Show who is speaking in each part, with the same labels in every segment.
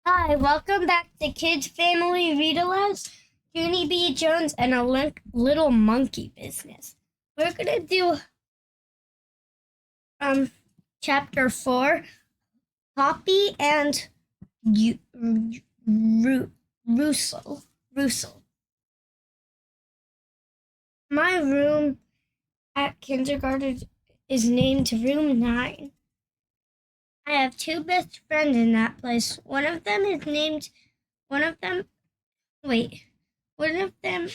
Speaker 1: Hi, welcome back to Kids Family Read Alouds, Junie B. Jones, and a Little Monkey Business. We're gonna do um chapter 4, Poppy and Russell. Russell. My room at kindergarten is named Room 9. I have two best friends in that place. One of them, wait, one of them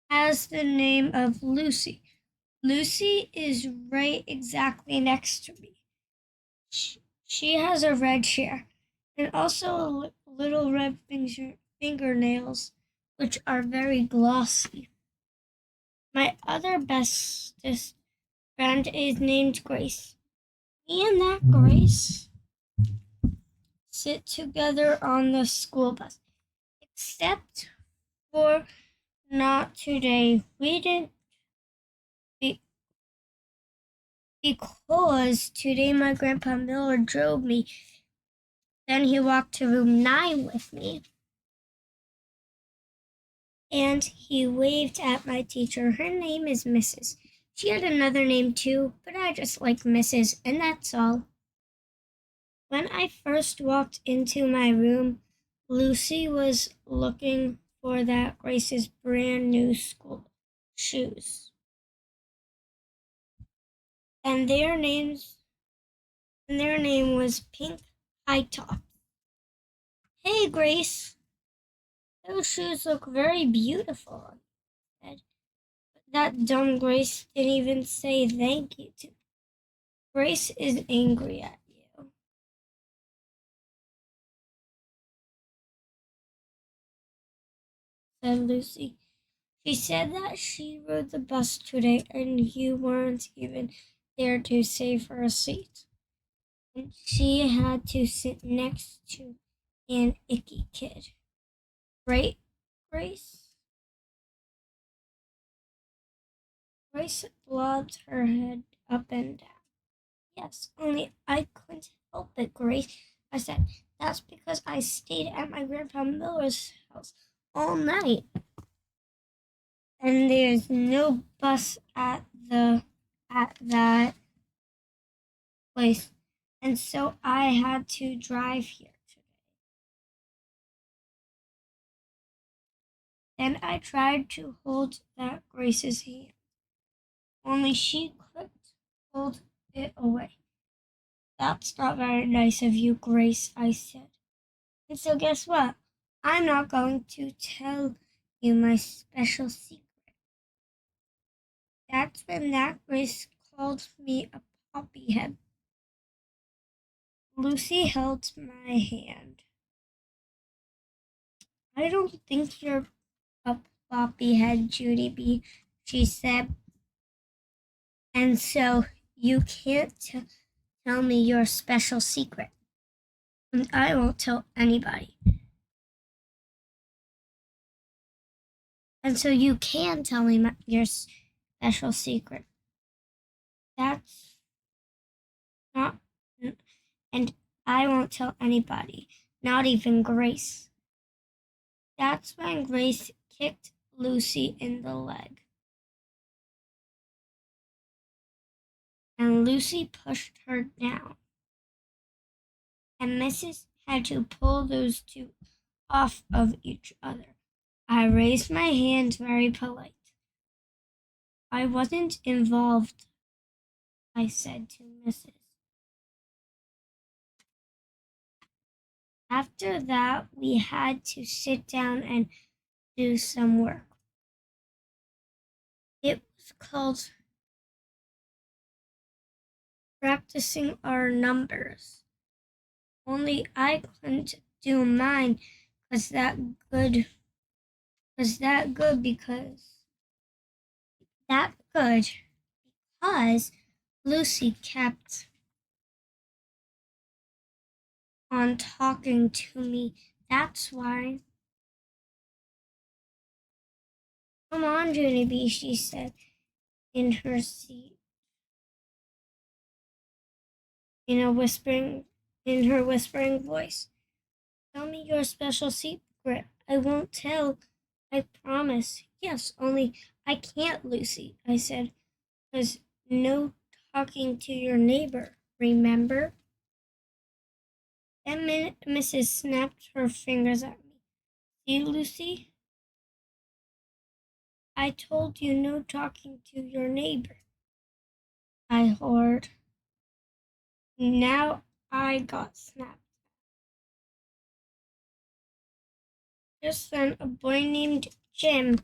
Speaker 1: has the name of Lucy. Lucy is right exactly next to me. She has a red hair and also little red fingernails, which are very glossy. My other bestest friend is named Grace. Me and that Grace sit together on the school bus, except for not today. We didn't be, because today my grandpa Miller drove me. Then he walked to room 9 with me. And he waved at my teacher. Her name is Mrs. She had another name too, but I just like Mrs., and that's all. When I first walked into my room, Lucy was looking for that Grace's brand new school shoes. And their name was Pink High Top. Hey Grace, those shoes look very beautiful, I said. That dumb Grace didn't even say thank you to me. Grace is angry at you, said Lucy. She said that she rode the bus today and you weren't even there to save her a seat. And she had to sit next to an icky kid. Right, Grace? Grace bobbed her head up and down. Yes, only I couldn't help it, Grace. I said, that's because I stayed at my grandpa Miller's house all night. And there's no bus at that place. And so I had to drive here today. Then I tried to hold that Grace's hand. Only she couldn't hold it away. That's not very nice of you, Grace, I said. And so guess what? I'm not going to tell you my special secret. That's when that Grace called me a poppy head. Lucy held my hand. I don't think you're a poppy head, Junie B, she said. And so you can't tell me your special secret. And I won't tell anybody. And so you can tell me your special secret. That's not, and I won't tell anybody, not even Grace. That's when Grace kicked Lucy in the leg. And Lucy pushed her down. And Mrs. had to pull those two off of each other. I raised my hand very polite. I wasn't involved, I said to Mrs. After that, we had to sit down and do some work. It was called practicing our numbers. Only I couldn't do mine was that good because Lucy kept on talking to me. That's why. Come on, Junie B, she said in her seat in a whispering in her whispering voice. Tell me your special secret. I won't tell. I promise. Yes, only I can't, Lucy, I said, 'cause no talking to your neighbor, remember? Then Mrs. snapped her fingers at me. See, Lucy? I told you no talking to your neighbor. I roared. Now I got snapped. Just then a boy named Jim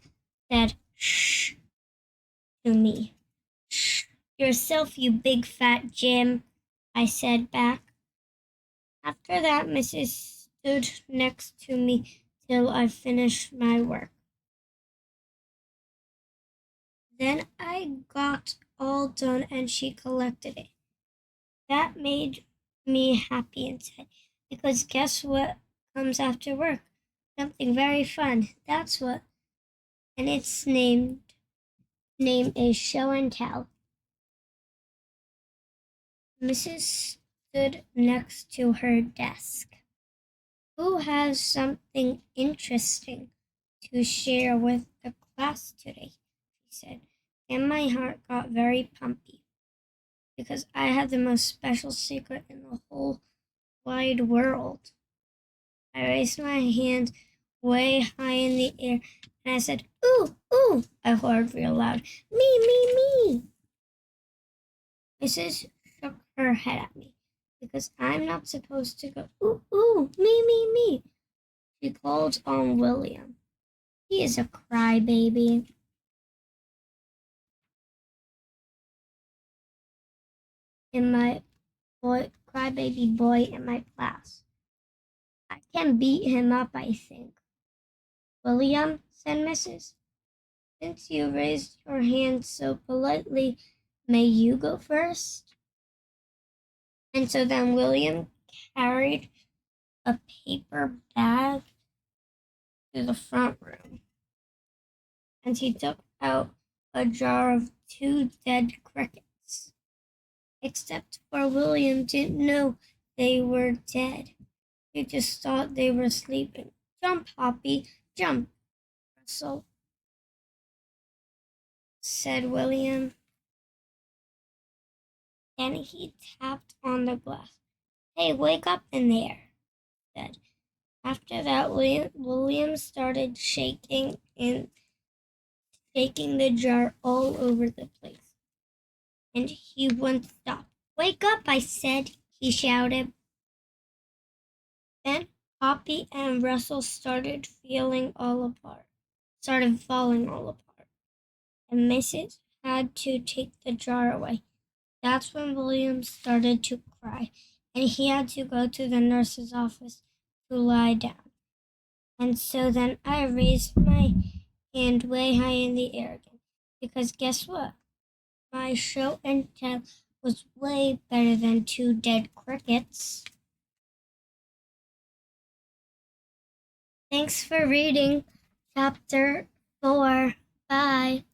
Speaker 1: said, "Shh," to me. "Shh yourself, you big fat Jim," I said back. After that, Mrs. stood next to me till I finished my work. Then I got all done and she collected it. That made me happy inside, because guess what comes after work? Something very fun. That's what. And its name is Show and Tell. Mrs. stood next to her desk. Who has something interesting to share with the class today? She said, and my heart got very pumpy because I had the most special secret in the whole wide world. I raised my hand way high in the air and I said, "Ooh, ooh," I roared real loud. Me. Mrs. shook her head at me because I'm not supposed to go, "Ooh, ooh, me." She called on William. He is a crybaby. In my crybaby boy in my class. I can beat him up, I think. William, said Mrs. Since you raised your hand so politely, may you go first? And so then William carried a paper bag to the front room, and he took out a jar of 2 dead crickets. Except for William didn't know they were dead. He just thought they were sleeping. Jump, Hoppy, jump, Russell, said William. Then he tapped on the glass. Hey, wake up in there, he said. After that, William started shaking the jar all over the place. And he wouldn't stop. Wake up, I said, he shouted. Then Hoppy and Russell started falling all apart. And Mrs. had to take the jar away. That's when William started to cry, and he had to go to the nurse's office to lie down. And so then I raised my hand way high in the air again, because guess what? My show and tell was way better than 2 dead crickets. Thanks for reading Chapter 4. Bye.